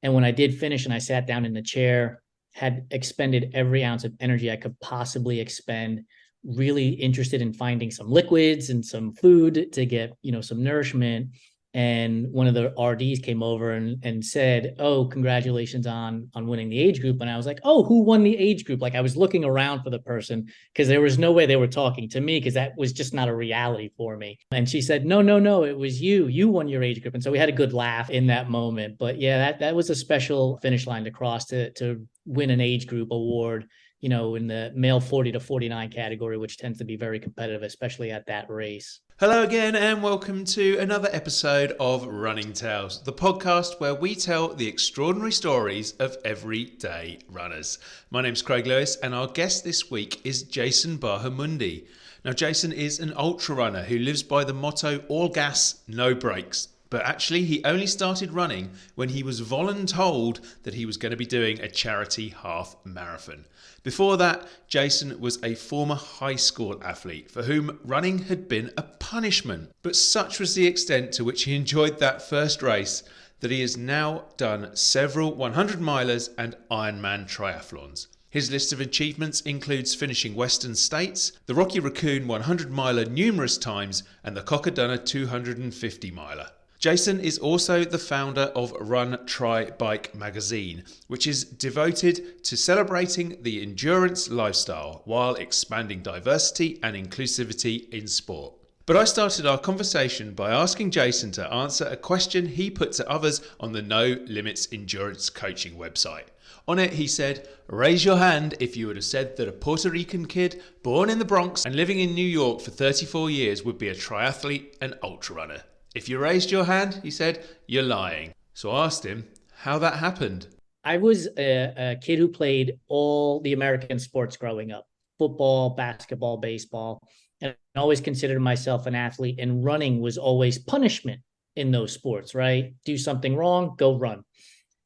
And when I did finish and I sat down in the chair, had expended every ounce of energy I could possibly expend, really interested in finding some liquids and some food to get, some nourishment. And one of the RDs came over and said, "Oh, congratulations on winning the age group." And I was like, "Oh, who won the age group?" Like, I was looking around for the person because there was no way they were talking to me, because that was just not a reality for me. And she said, "No, no, no, it was you. You won your age group." And so we had a good laugh in that moment. But yeah, that was a special finish line to cross, to win an age group award, in the male 40 to 49 category, which tends to be very competitive, especially at that race. Hello again, and welcome to another episode of Running Tales, the podcast where we tell the extraordinary stories of everyday runners. My name's Craig Lewis, and our guest this week is Jason Bahamundi. Now, Jason is an ultra runner who lives by the motto, all gas, no brakes. But actually, he only started running when he was voluntold that he was going to be doing a charity half marathon. Before that, Jason was a former high school athlete for whom running had been a punishment. But such was the extent to which he enjoyed that first race that he has now done several 100-milers and Ironman triathlons. His list of achievements includes finishing Western States, the Rocky Racoon 100-miler numerous times, and the Cocodona 250-miler. Jason is also the founder of Run, Try, Bike magazine, which is devoted to celebrating the endurance lifestyle while expanding diversity and inclusivity in sport. But I started our conversation by asking Jason to answer a question he put to others on the No Limits Endurance Coaching website. On it, he said, "Raise your hand if you would have said that a Puerto Rican kid born in the Bronx and living in New York for 34 years would be a triathlete and ultra runner. If you raised your hand," he said, "you're lying." So I asked him how that happened. I was a kid who played all the American sports growing up: football, basketball, baseball, and I always considered myself an athlete. And running was always punishment in those sports, right? Do something wrong, go run.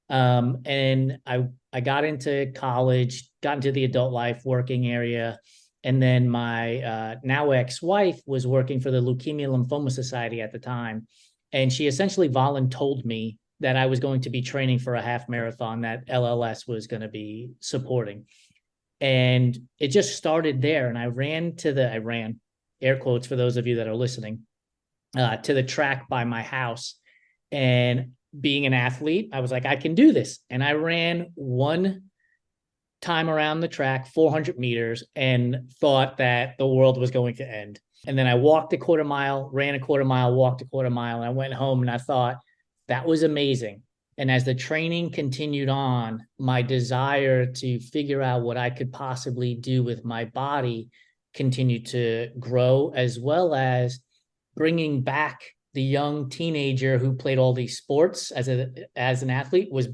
And I got into college, got into the adult life working area. And then my now ex-wife was working for the Leukemia Lymphoma Society at the time. And she essentially voluntold me that I was going to be training for a half marathon that LLS was going to be supporting. And it just started there. And I ran, air quotes for those of you that are listening, to the track by my house. And being an athlete, I was like, I can do this. And I ran one time around the track, 400 meters, and thought that the world was going to end. And then I walked a quarter mile, ran a quarter mile, walked a quarter mile, and I went home and I thought that was amazing. And as the training continued on, my desire to figure out what I could possibly do with my body continued to grow, as well as bringing back the young teenager who played all these sports as an athlete was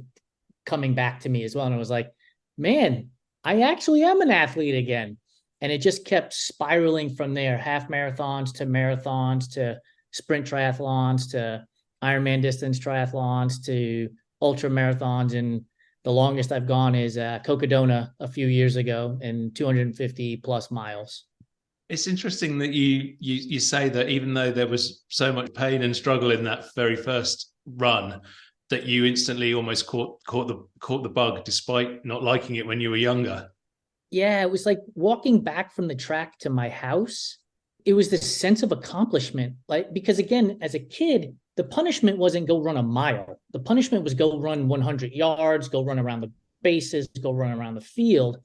coming back to me as well. And I was like, man, I actually am an athlete again. And it just kept spiraling from there: half marathons to sprint triathlons to Ironman distance triathlons to ultra marathons. And the longest I've gone is Cocodona a few years ago, in 250 plus miles. It's interesting that you say that even though there was so much pain and struggle in that very first run, that you instantly almost caught the bug despite not liking it when you were younger. Yeah, it was like walking back from the track to my house. It was this sense of accomplishment, like, because again, as a kid, the punishment wasn't go run a mile. The punishment was go run 100 yards, go run around the bases, go run around the field.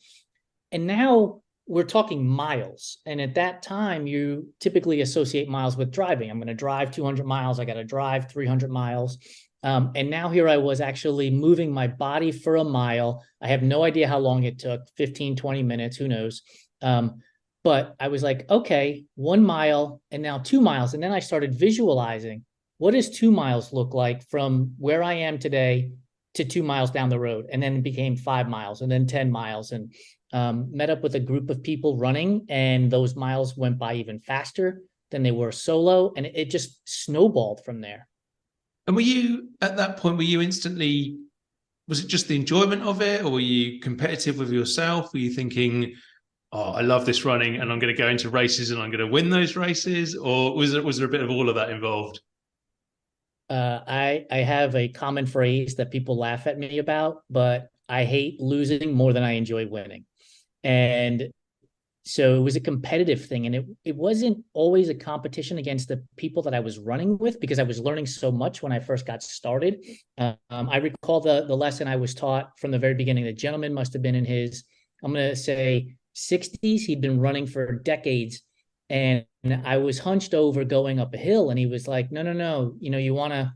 And now we're talking miles. And at that time, you typically associate miles with driving. I'm going to drive 200 miles. I got to drive 300 miles. And now here I was actually moving my body for a mile. I have no idea how long it took, 15, 20 minutes, who knows. But I was like, okay, 1 mile and now 2 miles. And then I started visualizing, what does 2 miles look like from where I am today to 2 miles down the road? And then it became 5 miles and then 10 miles, and met up with a group of people running, and those miles went by even faster than they were solo. And it just snowballed from there. And were you, at that point, was it just the enjoyment of it, or were you competitive with yourself? Were you thinking, oh, I love this running and I'm going to go into races and I'm going to win those races? Or was there a bit of all of that involved? I have a common phrase that people laugh at me about, but I hate losing more than I enjoy winning. And so it was a competitive thing, and it wasn't always a competition against the people that I was running with, because I was learning so much when I first got started. I recall the lesson I was taught from the very beginning. The gentleman must have been in his, I'm going to say, 60s. He'd been running for decades, and I was hunched over going up a hill, and he was like, no, no, no, you want to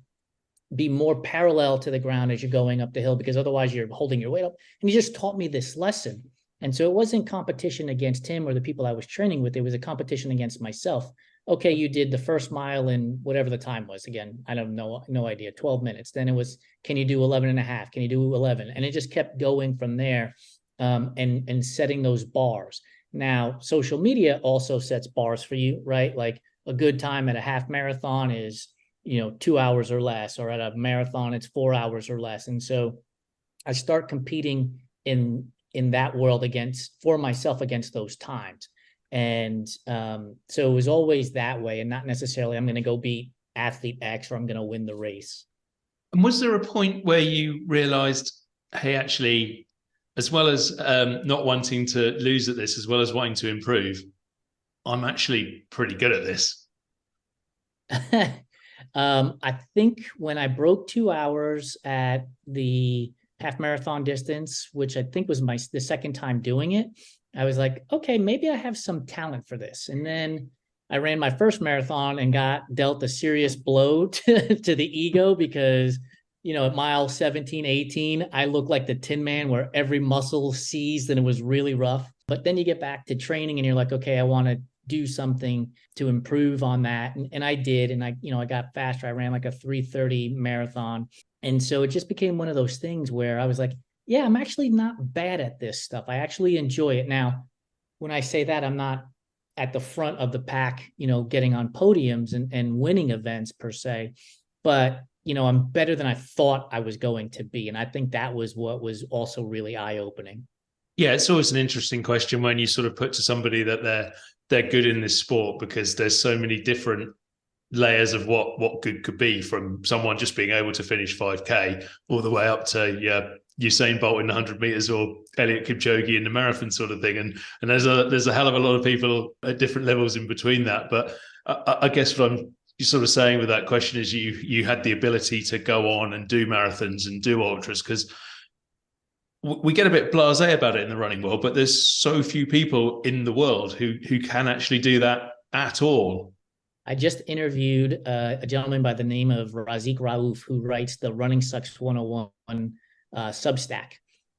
be more parallel to the ground as you're going up the hill, because otherwise you're holding your weight up. And he just taught me this lesson. And so it wasn't competition against him or the people I was training with. It was a competition against myself. Okay, you did the first mile in whatever the time was. Again, I don't know, no idea, 12 minutes. Then it was, can you do 11 and a half? Can you do 11? And it just kept going from there, and setting those bars. Now, social media also sets bars for you, right? Like a good time at a half marathon is 2 hours or less, or at a marathon it's 4 hours or less. And so I start competing in that world for myself against those times. And so it was always that way, and not necessarily I'm going to go beat athlete X or I'm going to win the race. And was there a point where you realized, hey, actually, as well as not wanting to lose at this, as well as wanting to improve, I'm actually pretty good at this? I think when I broke 2 hours at the half marathon distance, which I think was the second time doing it, I was like, okay, maybe I have some talent for this. And then I ran my first marathon and got dealt a serious blow to the ego, because at mile 17, 18, I looked like the Tin Man, where every muscle seized and it was really rough. But then you get back to training and you're like, okay, I want to do something to improve on that. And I did. And I got faster. I ran like a 3:30 marathon. And so it just became one of those things where I was like, yeah, I'm actually not bad at this stuff. I actually enjoy it. Now, when I say that, I'm not at the front of the pack, getting on podiums and winning events per se, but I'm better than I thought I was going to be. And I think that was what was also really eye-opening. Yeah, it's always an interesting question when you sort of put to somebody that they're good in this sport, because there's so many different layers of what good could be, from someone just being able to finish 5K all the way up to Usain Bolt in 100 meters, or Elliot Kipchoge in the marathon sort of thing. And there's a hell of a lot of people at different levels in between that. But I guess what I'm sort of saying with that question is you had the ability to go on and do marathons and do ultras, because we get a bit blasé about it in the running world, but there's so few people in the world who can actually do that at all. I just interviewed a gentleman by the name of Rocky Racoon, who writes the Running Sucks 101 Substack.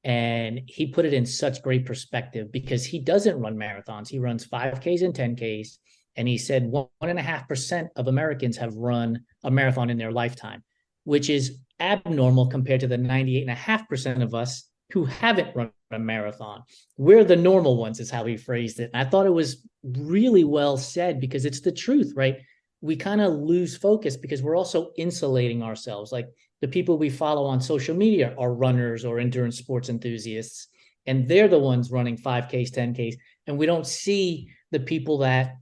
And he put it in such great perspective, because he doesn't run marathons. He runs 5Ks and 10Ks. And he said 1.5% of Americans have run a marathon in their lifetime, which is abnormal compared to the 98.5% of us who haven't run a marathon. We're the normal ones, is how he phrased it. And I thought it was really well said, because it's the truth, right? We kind of lose focus because we're also insulating ourselves. Like the people we follow on social media are runners or endurance sports enthusiasts, and they're the ones running 5Ks, 10Ks. And we don't see the people that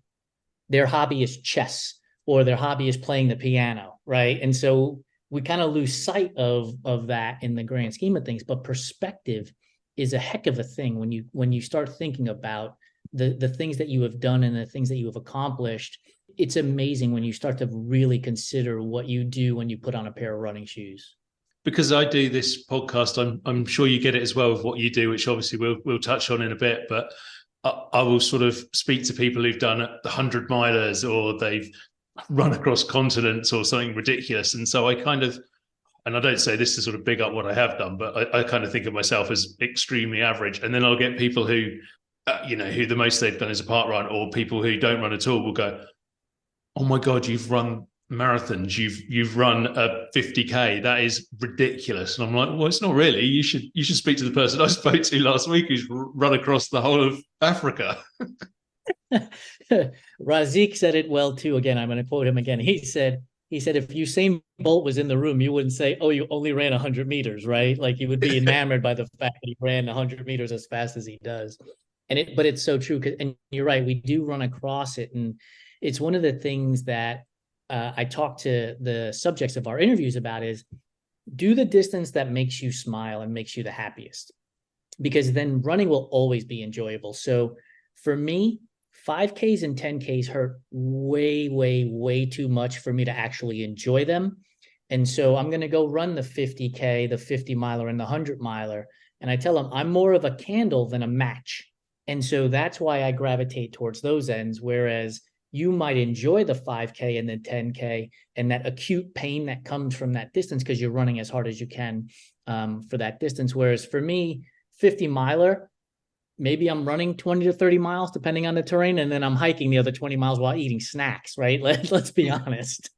their hobby is chess or their hobby is playing the piano, right? And so we kind of lose sight of that in the grand scheme of things. But perspective is a heck of a thing when you start thinking about the things that you have done and the things that you have accomplished. It's amazing when you start to really consider what you do when you put on a pair of running shoes. Because I do this podcast, I'm sure you get it as well with what you do, which obviously we'll touch on in a bit. But I will sort of speak to people who've done the 100 milers, or they've run across continents or something ridiculous. And so I kind of, and I don't say this to sort of big up what I have done, but I kind of think of myself as extremely average. And then I'll get people who, who the most they've done is a part run, or people who don't run at all will go, oh my God, you've run marathons, you've run a 50K. That is ridiculous. And I'm like, well, it's not really. You should speak to the person I spoke to last week who's run across the whole of Africa. Razik said it well too. Again, I'm going to quote him again. He said, if Usain Bolt was in the room, you wouldn't say, oh, you only ran 100 meters, right? Like you would be enamored by the fact that he ran 100 meters as fast as he does. But it's so true. And you're right. We do run across it. And it's one of the things that I talk to the subjects of our interviews about is do the distance that makes you smile and makes you the happiest, because then running will always be enjoyable. So for me, 5Ks and 10Ks hurt way, way, way too much for me to actually enjoy them. And so I'm going to go run the 50K, the 50 miler, and the 100 miler. And I tell them I'm more of a candle than a match. And so that's why I gravitate towards those ends. Whereas you might enjoy the 5K and the 10K and that acute pain that comes from that distance because you're running as hard as you can for that distance. Whereas for me, 50 miler, maybe I'm running 20 to 30 miles, depending on the terrain. And then I'm hiking the other 20 miles while eating snacks, right? Let's be honest.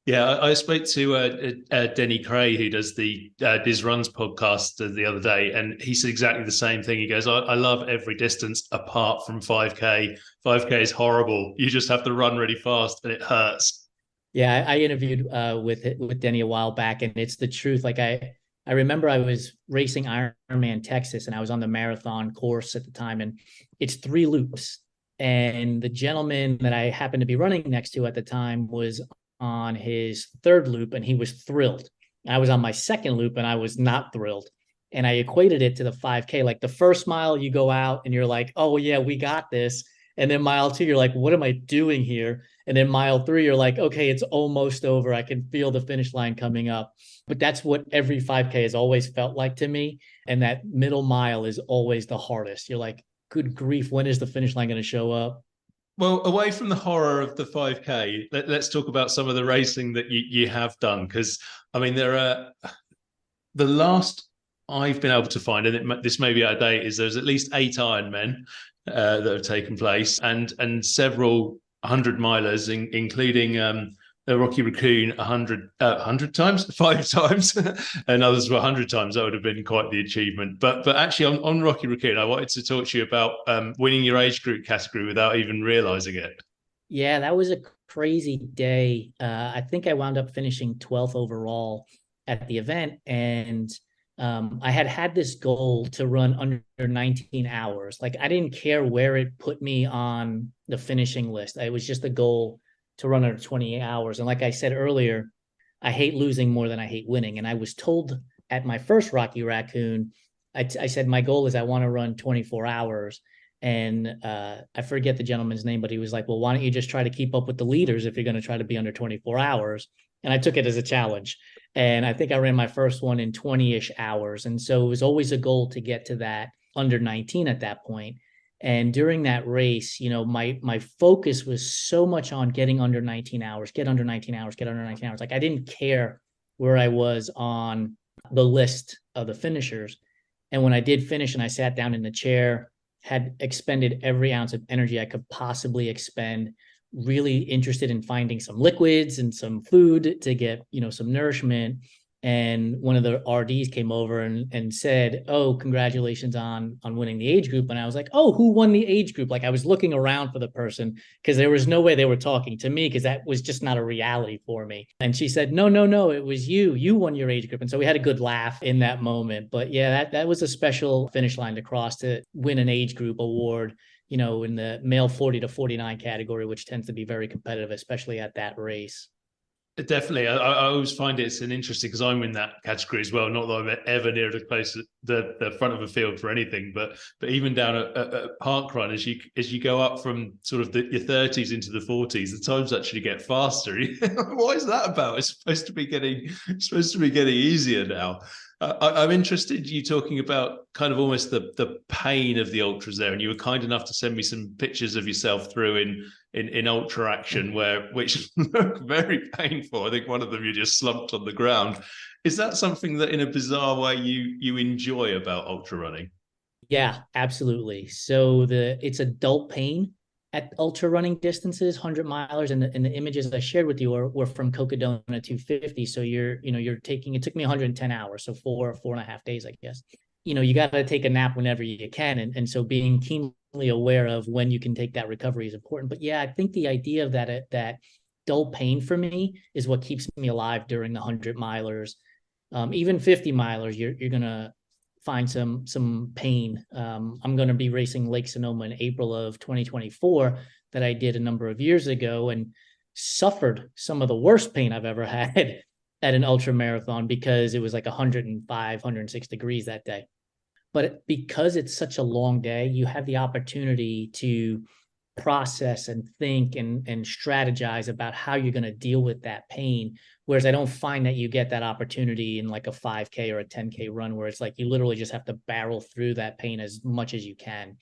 Yeah, I spoke to Denny Cray, who does the Diz Runs podcast the other day, and he said exactly the same thing. He goes, I love every distance apart from 5K. 5K is horrible. You just have to run really fast and it hurts. Yeah, I interviewed with Denny a while back, and it's the truth. Like I remember I was racing Ironman Texas, and I was on the marathon course at the time, and it's 3 loops. And the gentleman that I happened to be running next to at the time was on his 3rd loop, and he was thrilled. I was on my 2nd loop, and I was not thrilled. And I equated it to the 5K. Like the first mile, you go out and you're like, oh yeah, we got this. And then mile 2, you're like, what am I doing here? And then mile 3, you're like, okay, it's almost over. I can feel the finish line coming up. But that's what every 5K has always felt like to me. And that middle mile is always the hardest. You're like, good grief, when is the finish line going to show up? Well, away from the horror of the 5K, let's talk about some of the racing that you have done. Because, I mean, there are the last I've been able to find, and this may be out of date, is there's at least 8 Ironmen that have taken place and several 100 milers, including the Rocky Racoon 100 times, 5 times, and others were 100 times. That would have been quite the achievement. But actually, on Rocky Racoon, I wanted to talk to you about winning your age group category without even realizing it. Yeah, that was a crazy day. I think I wound up finishing 12th overall at the event, and I had this goal to run under 19 hours. Like I didn't care where it put me on the finishing list. It was just a goal to run under 28 hours. And like I said earlier, I hate losing more than I hate winning. And I was told at my first Rocky Racoon, I said, my goal is I want to run 24 hours. And I forget the gentleman's name, but he was like, well, why don't you just try to keep up with the leaders if you're going to try to be under 24 hours? And I took it as a challenge. And I think I ran my first one in 20-ish hours. And so it was always a goal to get to that under 19 at that point. And during that race, you know, my focus was so much on getting under 19 hours, get under 19 hours, get under 19 hours. Like I didn't care where I was on the list of the finishers. And when I did finish and I sat down in the chair, had expended every ounce of energy I could possibly expend, really interested in finding some liquids and some food to get, you know, some nourishment. And one of the RDs came over and said, oh, congratulations on winning the age group. And I was like, oh, who won the age group? Like I was looking around for the person because there was no way they were talking to me because that was just not a reality for me. And she said, no, it was you. You won your age group. And so we had a good laugh in that moment. But yeah, that was a special finish line to cross to win an age group award, you know, in the male 40 to 49 category, which tends to be very competitive, especially at that race. Definitely. I always find it's an interesting because I'm in that category as well. Not that I'm ever near the close the front of a field for anything, but even down at park run, as you go up from sort of your 30s into the 40s, the times actually get faster. What is that about? It's supposed to be getting easier now. I'm interested you talking about kind of almost the pain of the ultras there, and you were kind enough to send me some pictures of yourself through in ultra action which look very painful. I think one of them you just slumped on the ground. Is that something that in a bizarre way you enjoy about ultra running? Yeah, absolutely. So it's adult pain at ultra running distances, 100 milers, and the images I shared with you were from Cocodona 250. So you're taking, it took me 110 hours, so 4.5 days, I guess. You know, you got to take a nap whenever you can. And so being keenly aware of when you can take that recovery is important. But yeah, I think the idea of that dull pain for me is what keeps me alive during the 100 milers. Even 50 milers, you're going to find some pain. I'm going to be racing Lake Sonoma in April of 2024 that I did a number of years ago. And suffered some of the worst pain I've ever had at an ultra marathon because it was like 105, 106 degrees that day. But because it's such a long day, you have the opportunity to process and think and strategize about how you're going to deal with that pain. Whereas I don't find that you get that opportunity in like a 5K or a 10K run, where it's like you literally just have to barrel through that pain as much as you can.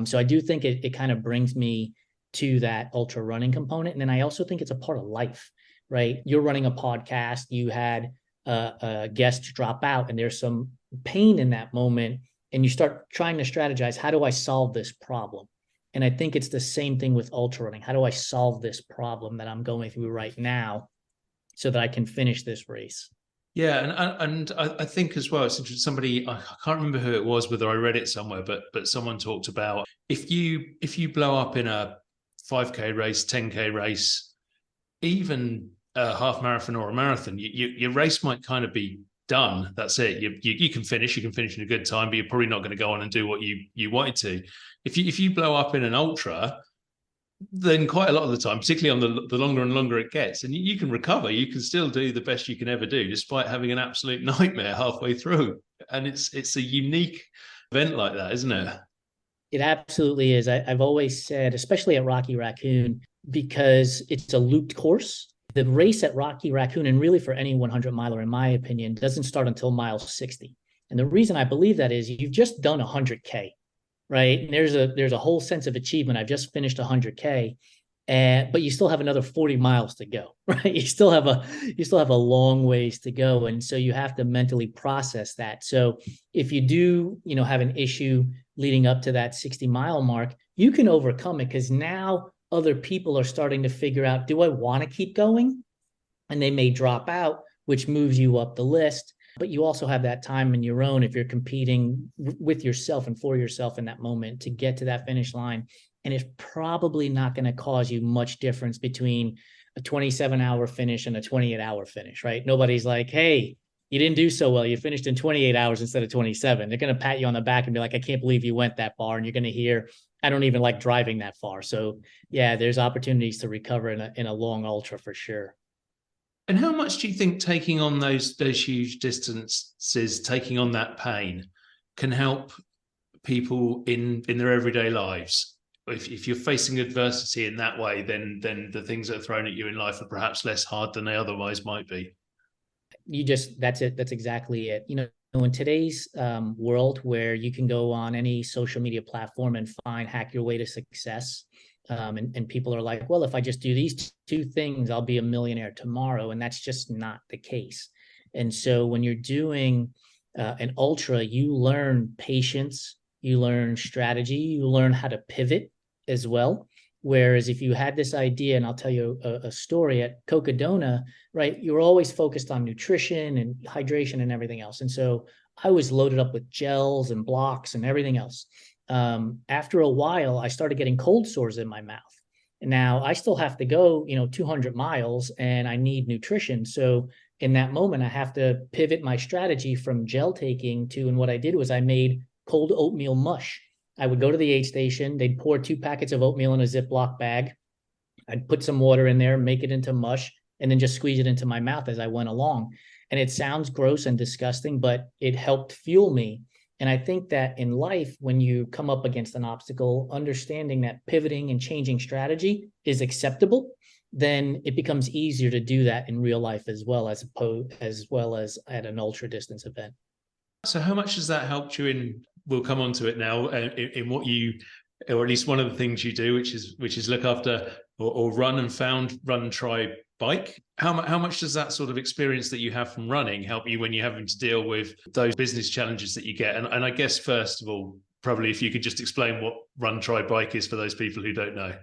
So I do think it kind of brings me to that ultra running component. And then I also think it's a part of life, right? You're running a podcast, you had a guest drop out, and there's some pain in that moment, and you start trying to strategize, how do I solve this problem? And I think it's the same thing with ultra running. How do I solve this problem that I'm going through right now so that I can finish this race? Yeah, and I think as well, it's interesting. Somebody, I can't remember who it was, whether I read it somewhere, but someone talked about if you blow up in a 5K race, 10K race, even a half marathon or a marathon, your race might kind of be done. That's it. You can finish. You can finish in a good time, but you're probably not going to go on and do what you wanted to. If you blow up in an ultra, then quite a lot of the time, particularly on the longer and longer it gets, and you can recover, you can still do the best you can ever do, despite having an absolute nightmare halfway through. And it's a unique event like that, isn't it? It absolutely is. I've always said, especially at Rocky Racoon, because it's a looped course, the race at Rocky Racoon, and really for any 100 miler, in my opinion, doesn't start until mile 60. And the reason I believe that is you've just done 100K. Right. And there's a whole sense of achievement. I've just finished 100K, but you still have another 40 miles to go. Right. You still have a long ways to go. And so you have to mentally process that. So if you do, have an issue leading up to that 60-mile mark, you can overcome it, because now other people are starting to figure out, do I want to keep going? And they may drop out, which moves you up the list. But you also have that time in your own, if you're competing with yourself and for yourself in that moment, to get to that finish line. And it's probably not going to cause you much difference between a 27-hour finish and a 28-hour finish, right? Nobody's like, hey, you didn't do so well. You finished in 28 hours instead of 27. They're going to pat you on the back and be like, I can't believe you went that far. And you're going to hear, I don't even like driving that far. So yeah, there's opportunities to recover in a long ultra for sure. And how much do you think taking on those huge distances, taking on that pain, can help people in their everyday lives? If you're facing adversity in that way, then the things that are thrown at you in life are perhaps less hard than they otherwise might be. That's it. That's exactly it. In today's world, where you can go on any social media platform and hack your way to success. And people are like, well, if I just do these two things, I'll be a millionaire tomorrow. And that's just not the case. And so when you're doing an ultra, you learn patience, you learn strategy, you learn how to pivot as well. Whereas if you had this idea, and I'll tell you a story at Cocodona, right, you're always focused on nutrition and hydration and everything else. And so I was loaded up with gels and blocks and everything else. After a while, I started getting cold sores in my mouth. And now I still have to go, 200 miles, and I need nutrition. So in that moment, I have to pivot my strategy from gel taking to, and what I did was I made cold oatmeal mush. I would go to the aid station. They'd pour 2 packets of oatmeal in a Ziploc bag. I'd put some water in there, make it into mush, and then just squeeze it into my mouth as I went along. And it sounds gross and disgusting, but it helped fuel me. And I think that in life, when you come up against an obstacle, understanding that pivoting and changing strategy is acceptable, then it becomes easier to do that in real life as well as at an ultra distance event. So how much has that helped you in, we'll come on to it now, in what you, or at least one of the things you do, which is look after or run and try bike. How much does that sort of experience that you have from running help you when you're having to deal with those business challenges that you get? And I guess, first of all, probably if you could just explain what run, try, bike is for those people who don't know.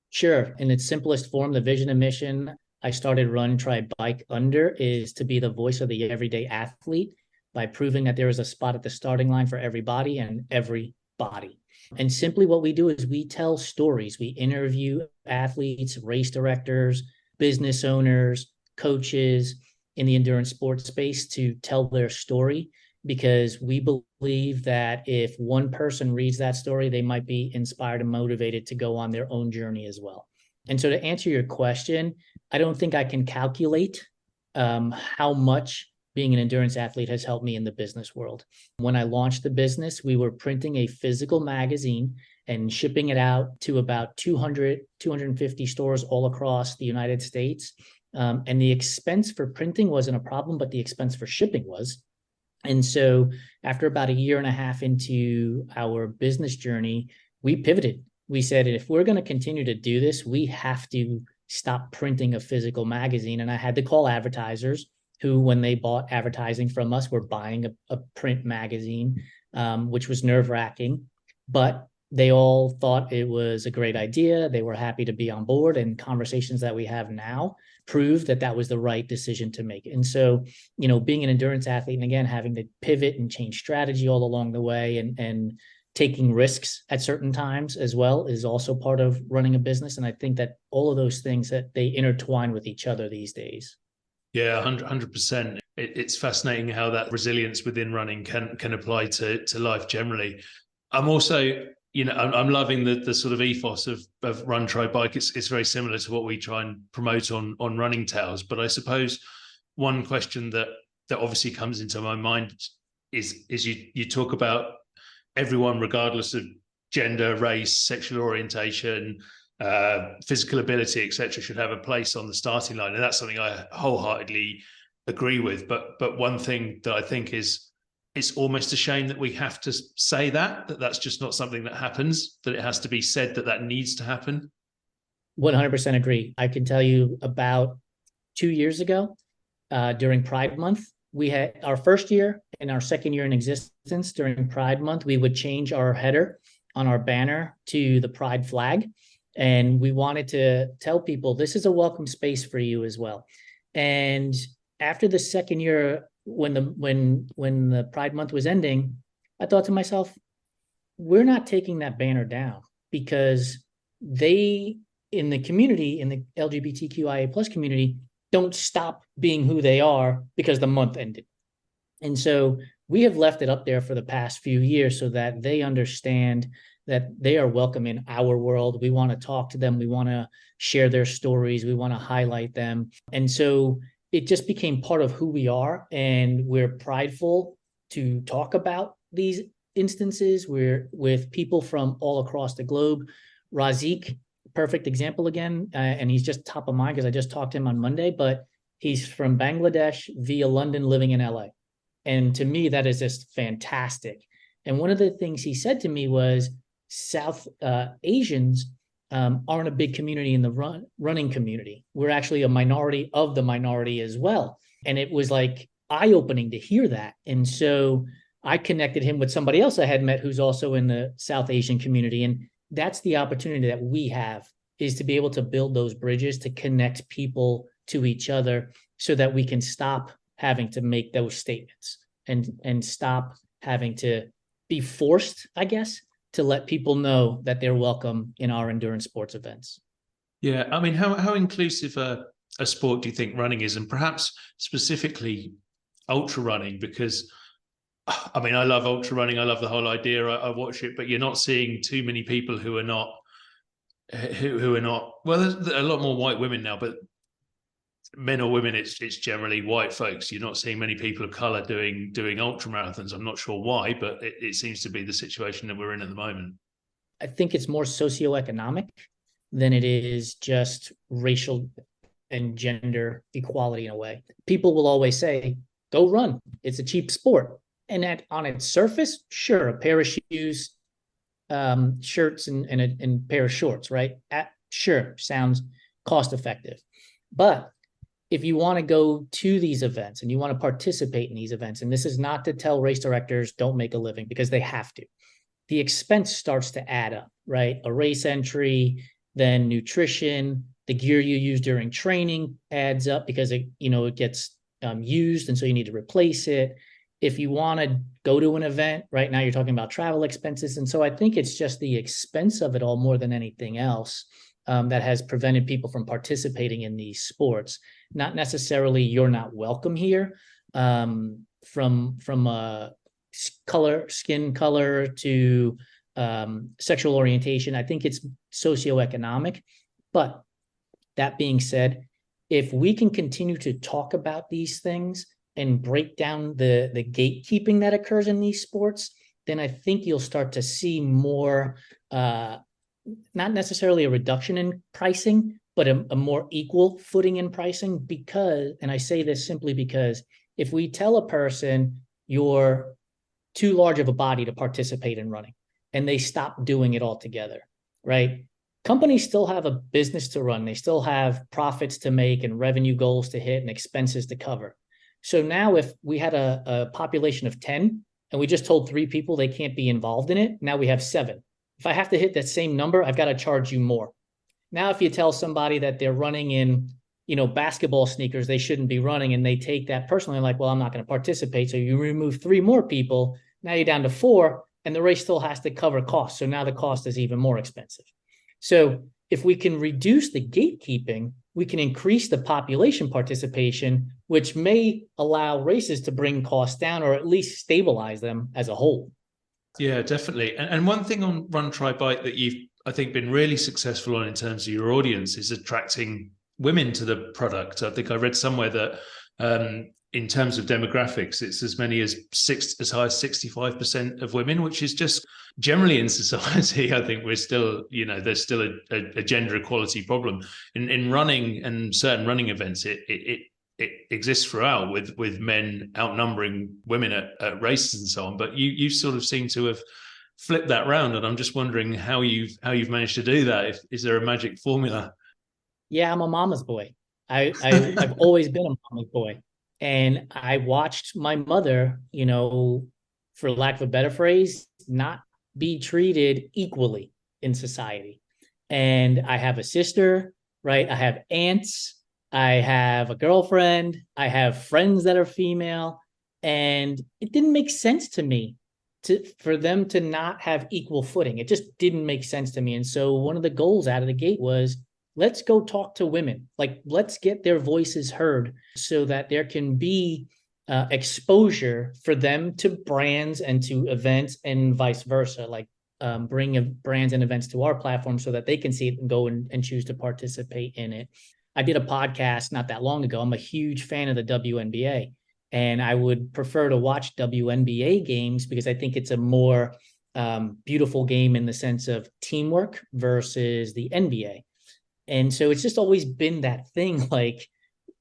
Sure. In its simplest form, the vision and mission I started Run, Try, Bike under is to be the voice of the everyday athlete by proving that there is a spot at the starting line for everybody and every body. And simply what we do is we tell stories. We interview athletes, race directors, business owners, coaches in the endurance sports space to tell their story, because we believe that if one person reads that story, they might be inspired and motivated to go on their own journey as well. And so to answer your question, I don't think I can calculate how much being an endurance athlete has helped me in the business world. When I launched the business, we were printing a physical magazine and shipping it out to about 200, 250 stores all across the United States. And the expense for printing wasn't a problem, but the expense for shipping was. And so after about a year and a half into our business journey, we pivoted. We said, if we're going to continue to do this, we have to stop printing a physical magazine. And I had to call advertisers who, when they bought advertising from us, were buying a print magazine, which was nerve-wracking. But they all thought it was a great idea. They were happy to be on board, and conversations that we have now prove that that was the right decision to make. And so, being an endurance athlete, and again, having to pivot and change strategy all along the way, and taking risks at certain times as well, is also part of running a business. And I think that all of those things, that they intertwine with each other these days. Yeah, 100%. It's fascinating how that resilience within running can apply to life generally. I'm also, I'm loving the sort of ethos of Run, Try, Bike. It's very similar to what we try and promote on Running Tales. But I suppose one question that obviously comes into my mind is you talk about everyone, regardless of gender, race, sexual orientation, physical ability, etc., should have a place on the starting line, and that's something I wholeheartedly agree with. But one thing that I think is, it's almost a shame that we have to say that's just not something that happens, that it has to be said that needs to happen. 100% agree. I can tell you, about 2 years ago, during Pride Month, we had our first year and our second year in existence. During Pride Month, we would change our header on our banner to the Pride flag. And we wanted to tell people, this is a welcome space for you as well. And after the second year, when the Pride Month was ending, I thought to myself, we're not taking that banner down, because they, in the community, in the LGBTQIA plus community, don't stop being who they are because the month ended. And so we have left it up there for the past few years so that they understand that they are welcome in our world. We want to talk to them. We want to share their stories. We want to highlight them. And so it just became part of who we are. And we're prideful to talk about these instances. We're with people from all across the globe. Razik, perfect example again. And he's just top of mind because I just talked to him on Monday, but he's from Bangladesh via London, living in LA. And to me, that is just fantastic. And one of the things he said to me was, South Asians aren't a big community in the running community. We're actually a minority of the minority as well. And it was like eye-opening to hear that. And so I connected him with somebody else I had met who's also in the South Asian community. And that's the opportunity that we have, is to be able to build those bridges, to connect people to each other so that we can stop having to make those statements and stop having to be forced, I guess, to let people know that they're welcome in our endurance sports events. Yeah, I mean, how inclusive a sport do you think running is, and perhaps specifically ultra running? Because I mean, I love ultra running. I love the whole idea. I watch it, but you're not seeing too many people who are not. Well, there's a lot more white women now, but men or women, it's generally white folks. You're not seeing many people of color doing ultra marathons. I'm not sure why, but it seems to be the situation that we're in at the moment. I think it's more socioeconomic than it is just racial and gender equality in a way. People will always say, go run. It's a cheap sport. And on its surface, sure, a pair of shoes, shirts, and a pair of shorts, right? Sure, sounds cost effective. But if you want to go to these events and you want to participate in these events, and this is not to tell race directors don't make a living, because they have to, the expense starts to add up, right? A race entry, then nutrition, the gear you use during training adds up because it gets used, and so you need to replace it. If you want to go to an event, right now you're talking about travel expenses. And so I think it's just the expense of it all more than anything else that has prevented people from participating in these sports. Not necessarily you're not welcome here, from skin color to sexual orientation. I think it's socioeconomic, but That being said, if we can continue to talk about these things and break down the gatekeeping that occurs in these sports, then I think you'll start to see more, not necessarily a reduction in pricing, but a more equal footing in pricing. Because, and I say this simply because, if we tell a person you're too large of a body to participate in running and they stop doing it altogether, right? Companies still have a business to run. They still have profits to make and revenue goals to hit and expenses to cover. So now if we had a population of 10 and we just told 3 people they can't be involved in it, now we have 7. If I have to hit that same number, I've got to charge you more. Now, if you tell somebody that they're running in, basketball sneakers, they shouldn't be running, and they take that personally, like, well, I'm not going to participate. So you remove 3 more people. Now you're down to 4, and the race still has to cover costs. So now the cost is even more expensive. So if we can reduce the gatekeeping, we can increase the population participation, which may allow races to bring costs down or at least stabilize them as a whole. Yeah, definitely. And one thing on Run, Try, Bike that you've, I think, been really successful on in terms of your audience is attracting women to the product. I think I read somewhere that in terms of demographics, it's as many as high as 65% of women, which is just generally in society. I think we're still, there's still a gender equality problem in running and certain running events. It exists throughout with men outnumbering women at races and so on. But you sort of seem to have flipped that round, and I'm just wondering how you've managed to do that. Is there a magic formula? Yeah, I'm a mama's boy. I've always been a mama's boy. And I watched my mother, for lack of a better phrase, not be treated equally in society. And I have a sister, right? I have aunts. I have a girlfriend. I have friends that are female. And it didn't make sense to me for them to not have equal footing. It just didn't make sense to me. And so one of the goals out of the gate was, let's go talk to women. Like, let's get their voices heard so that there can be exposure for them to brands and to events and vice versa. Like, bring brands and events to our platform so that they can see it and go and choose to participate in it. I did a podcast not that long ago. I'm a huge fan of the WNBA, and I would prefer to watch WNBA games because I think it's a more beautiful game in the sense of teamwork versus the NBA. And so it's just always been that thing, like,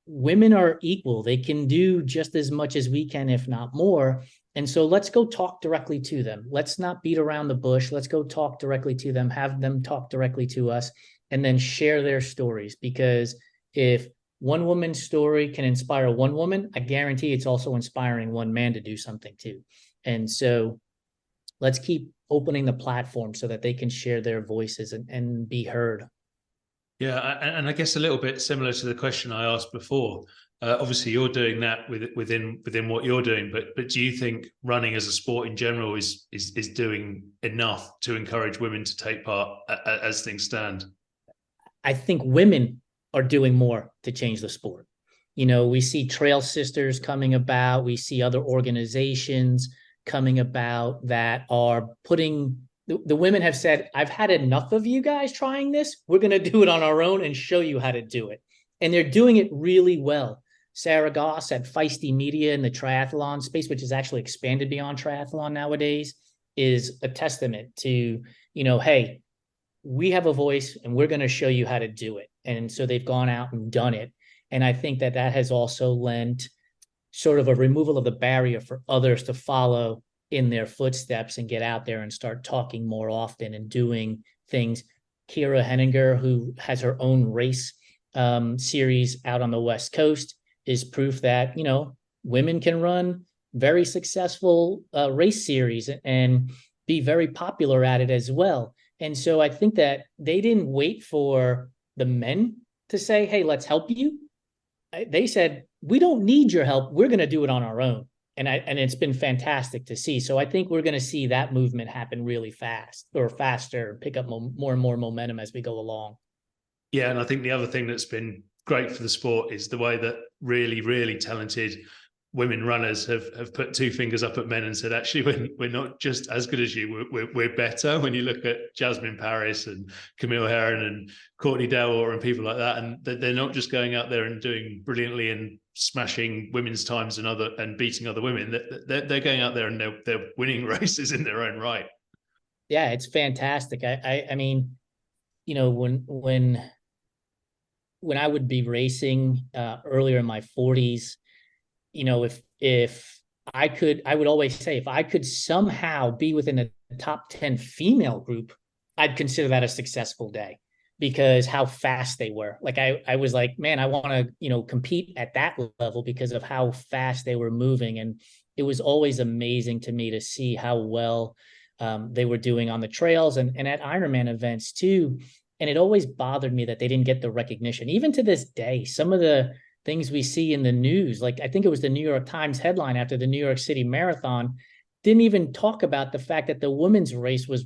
women are equal. They can do just as much as we can, if not more. And so let's go talk directly to them. Let's not beat around the bush. Let's go talk directly to them, have them talk directly to us, and then share their stories. Because if one woman's story can inspire one woman, I guarantee it's also inspiring one man to do something too. And so let's keep opening the platform so that they can share their voices and be heard. Yeah, and I guess a little bit similar to the question I asked before. Obviously, you're doing that within what you're doing, but do you think running as a sport in general is doing enough to encourage women to take part as things stand? I think women are doing more to change the sport. We see Trail Sisters coming about. We see other organizations coming about that are putting. The women have said, I've had enough of you guys trying this. We're going to do it on our own and show you how to do it. And they're doing it really well. Sarah Goss at Feisty Media in the triathlon space, which has actually expanded beyond triathlon nowadays, is a testament to, hey, we have a voice and we're going to show you how to do it. And so they've gone out and done it. And I think that has also lent sort of a removal of the barrier for others to follow in their footsteps and get out there and start talking more often and doing things. Kira Henninger, who has her own race series out on the West Coast, is proof that, women can run very successful race series and be very popular at it as well. And so I think that they didn't wait for the men to say, hey, let's help you. They said, we don't need your help. We're going to do it on our own. And it's been fantastic to see. So I think we're going to see that movement happen really fast or faster, pick up more and more momentum as we go along. Yeah, and I think the other thing that's been great for the sport is the way that really, really talented women runners have put two fingers up at men and said, actually, we're not just as good as you, we're better. When you look at Jasmine Paris and Camille Herron and Courtney Delwater and people like that, and they're not just going out there and doing brilliantly and smashing women's times and beating other women. They're going out there and they're winning races in their own right. Yeah, it's fantastic. I mean, when I would be racing earlier in my 40s, if I would always say, if I could somehow be within the top 10 female group, I'd consider that a successful day, because how fast they were. Like I was like, man, I want to, compete at that level because of how fast they were moving. And it was always amazing to me to see how well they were doing on the trails and at Ironman events too. And it always bothered me that they didn't get the recognition. Even to this day, some of the things we see in the news, like I think it was the New York Times headline after the New York City Marathon, didn't even talk about the fact that the women's race was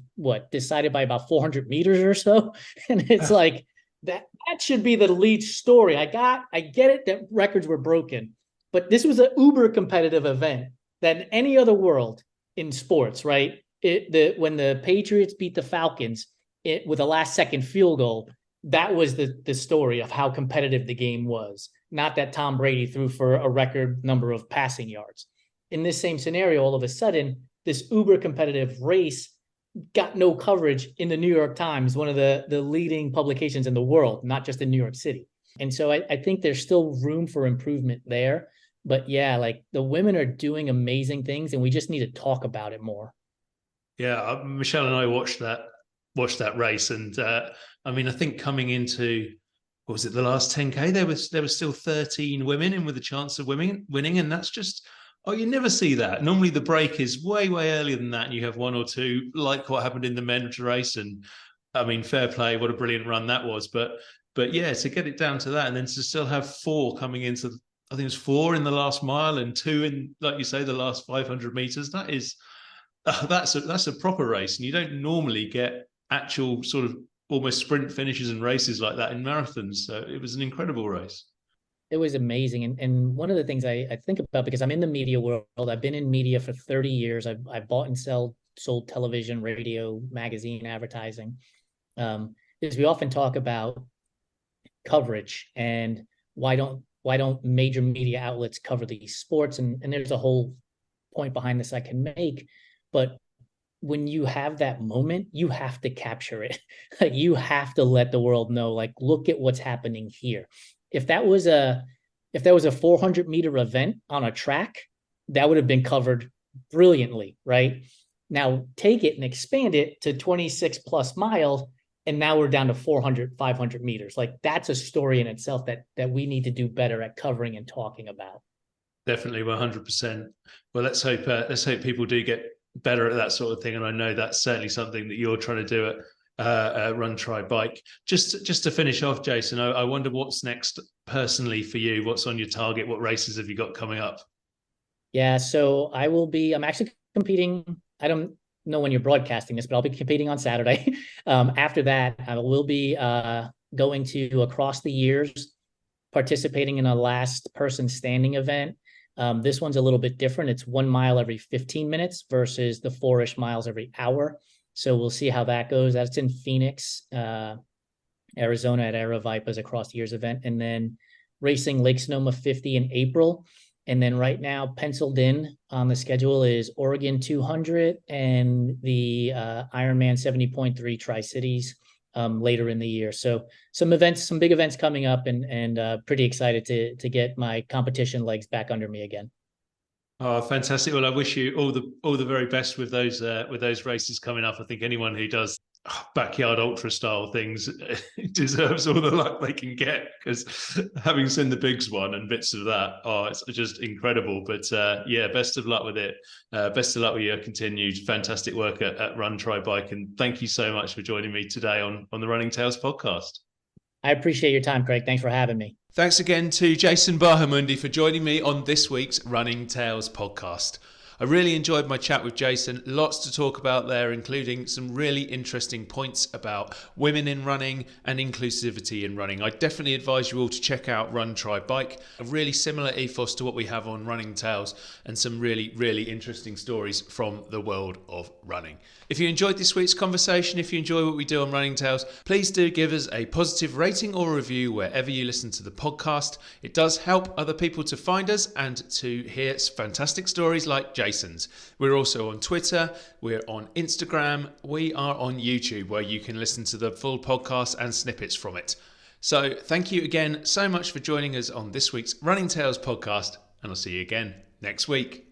decided by about 400 meters or so. And it's like, that should be the lead story. I get it that records were broken, but this was an uber competitive event than any other world in sports, right? When the Patriots beat the Falcons with a last second field goal, that was the story of how competitive the game was. Not that Tom Brady threw for a record number of passing yards. In this same scenario, all of a sudden, this uber competitive race got no coverage in the New York Times, one of the leading publications in the world, not just in New York City. And so I think there's still room for improvement there. But yeah, like the women are doing amazing things, and we just need to talk about it more. Yeah, Michelle and I watched that race, and I mean, I think coming into, what was it, the last 10K, there was still 13 women in with a chance of winning, and that's just, you never see that. Normally the break is way earlier than that, and you have one or two, like what happened in the men's race. And I mean, fair play, what a brilliant run that was. But yeah, to get it down to that, and then to still have four coming into, I think it was four in the last mile and two in, like you say, the last 500 meters. That is, that's a proper race, and you don't normally get actual sort of almost sprint finishes and races like that in marathons. So it was an incredible race. It was amazing. And one of the things I think about, because I'm in the media world, I've been in media for 30 years. I've bought and sold television, radio, magazine, advertising. Is we often talk about coverage and why don't major media outlets cover these sports? And there's a whole point behind this I can make. But when you have that moment, you have to capture it. Like, you have to let the world know, like, look at what's happening here. If that was a 400-meter event on a track, that would have been covered brilliantly, right? Now take it and expand it to 26 plus miles, and now we're down to 400, 500 meters. Like, that's a story in itself that we need to do better at covering and talking about. Definitely, 100%. Well, let's hope people do get better at that sort of thing, and I know that's certainly something that you're trying to do at Run Try Bike. Just to finish off, Jason, I wonder what's next personally for you. What's on your target? What races have you got coming up? Yeah, so I'm actually competing. I don't know when you're broadcasting this, but I'll be competing on Saturday. After that, I will be going to Across the Years, participating in a last person standing event. This one's a little bit different. It's 1 mile every 15 minutes versus the 4-ish miles every hour. So we'll see how that goes. That's in Phoenix, Arizona at Aravaipa's Across the Years event. And then racing Lake Sonoma 50 in April. And then right now, penciled in on the schedule is Oregon 200 and the Ironman 70.3 Tri-Cities later in the year. So some big events coming up, and pretty excited to get my competition legs back under me again. Oh, fantastic! Well, I wish you all the very best with those races coming up. I think anyone who does backyard ultra style things deserves all the luck they can get, because having seen the Bigs one and bits of that, it's just incredible. But yeah, best of luck with it. Best of luck with your continued fantastic work at Run Try Bike, and thank you so much for joining me today on the Running Tales podcast. I appreciate your time, Craig. Thanks for having me. Thanks again to Jason Bahamundi for joining me on this week's Running Tales podcast. I really enjoyed my chat with Jason. Lots to talk about there, including some really interesting points about women in running and inclusivity in running. I definitely advise you all to check out Run Try Bike, a really similar ethos to what we have on Running Tales, and some really, really interesting stories from the world of running. If you enjoyed this week's conversation, if you enjoy what we do on Running Tales, please do give us a positive rating or review wherever you listen to the podcast. It does help other people to find us and to hear fantastic stories like Jason's. We're also on Twitter, we're on Instagram, we are on YouTube, where you can listen to the full podcast and snippets from it. So thank you again so much for joining us on this week's Running Tales podcast, and I'll see you again next week.